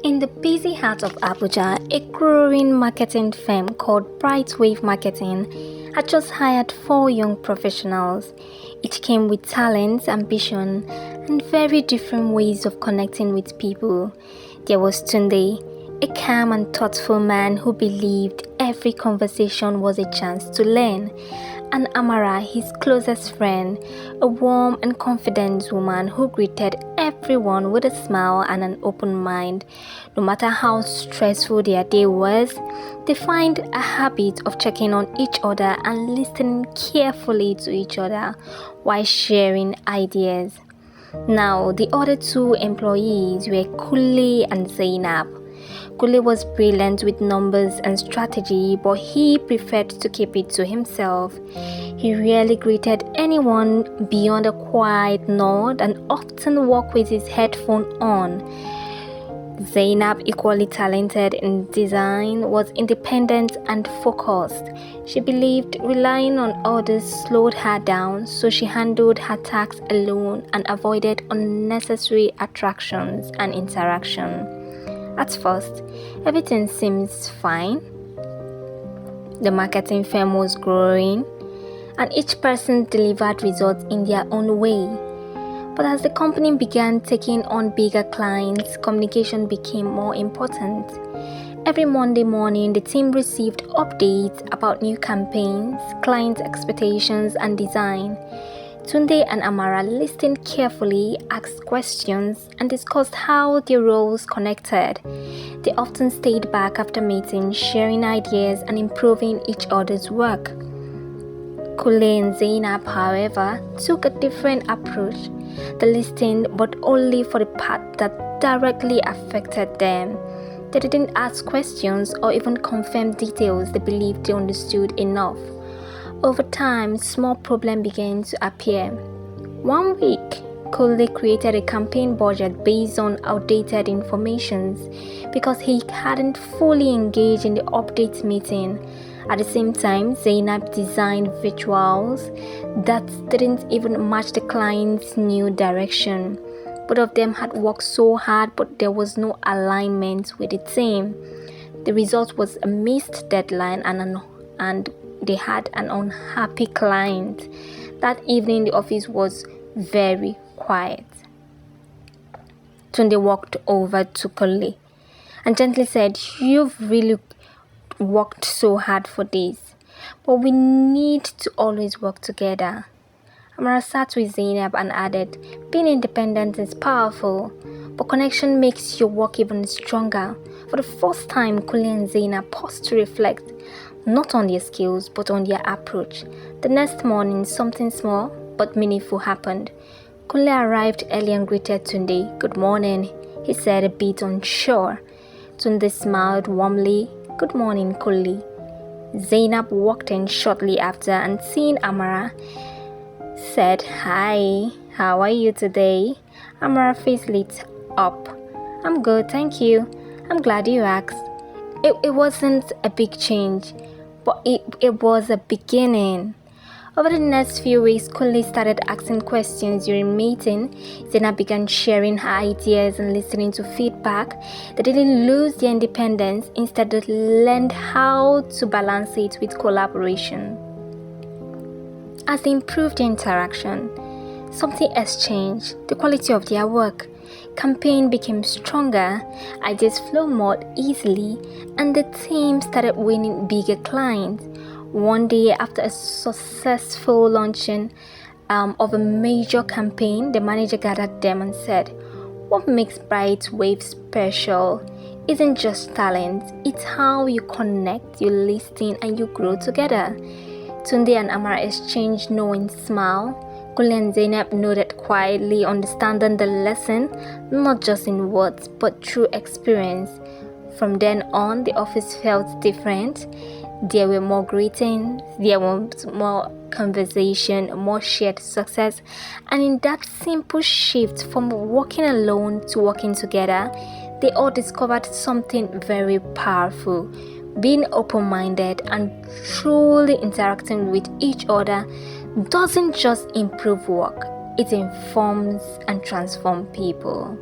In the busy heart of Abuja, a growing marketing firm called Brightwave Marketing had just hired 4 young professionals. Each came with talents, ambition, and very different ways of connecting with people. There was Tunde, a calm and thoughtful man who believed every conversation was a chance to learn, and Amara, his closest friend, a warm and confident woman who greeted everyone with a smile and an open mind. No matter how stressful their day was, they find a habit of checking on each other and listening carefully to each other while sharing ideas. Now, the other 2 employees were Kule and Zainab. Kule was brilliant with numbers and strategy, but he preferred to keep it to himself. He rarely greeted anyone beyond a quiet nod and often walked with his headphone on. Zainab, equally talented in design, was independent and focused. She believed relying on others slowed her down, so she handled her tasks alone and avoided unnecessary attractions and interaction. At first, everything seems fine. The marketing firm was growing, and each person delivered results in their own way. But as the company began taking on bigger clients, communication became more important. Every Monday morning, the team received updates about new campaigns, client expectations, and design. Tunde and Amara listened carefully, asked questions, and discussed how their roles connected. They often stayed back after meetings, sharing ideas and improving each other's work. Kule and Zainab, however, took a different approach. They listened, but only for the part that directly affected them. They didn't ask questions or even confirm details they believed they understood enough. Over time, small problems began to appear. One week, Kule created a campaign budget based on outdated information because he hadn't fully engaged in the update meeting. At the same time, Zainab designed visuals that didn't even match the client's new direction. Both of them had worked so hard, but there was no alignment with the team. The result was a missed deadline and they had an unhappy client. That evening, the office was very quiet. Tunde walked over to Kule and gently said, "You've really worked so hard for this, but we need to always work together." Amara sat with Zainab and added, "Being independent is powerful, but connection makes your work even stronger." For the first time, Kule and Zainab paused to reflect, not on their skills, but on their approach. The next morning, something small but meaningful happened. Kule arrived early and greeted Tunde. "Good morning," he said, a bit unsure. Tunde smiled warmly. "Good morning, Kule." Zainab walked in shortly after and seeing Amara, said, "Hi, how are you today?" Amara's face lit up. "I'm good, thank you. I'm glad you asked." It wasn't a big change, but it was a beginning. Over the next few weeks, Kule started asking questions during meeting. Zainab began sharing her ideas and listening to feedback. They didn't lose their independence, instead they learned how to balance it with collaboration. As they improved their interaction, something else changed: the quality of their work. Campaign became stronger, ideas flowed more easily, and the team started winning bigger clients. One day, after a successful launching of a major campaign, the manager gathered them and said, "What makes Brightwave special isn't just talent, it's how you connect, you listen, and you grow together." Tunde and Amara exchanged knowing smile. Kule and Zainab nodded quietly, understanding the lesson, not just in words, but through experience. From then on, the office felt different. There were more greetings, there was more conversation, more shared success, and in that simple shift from working alone to working together, they all discovered something very powerful. Being open-minded and truly interacting with each other doesn't just improve work, it informs and transforms people.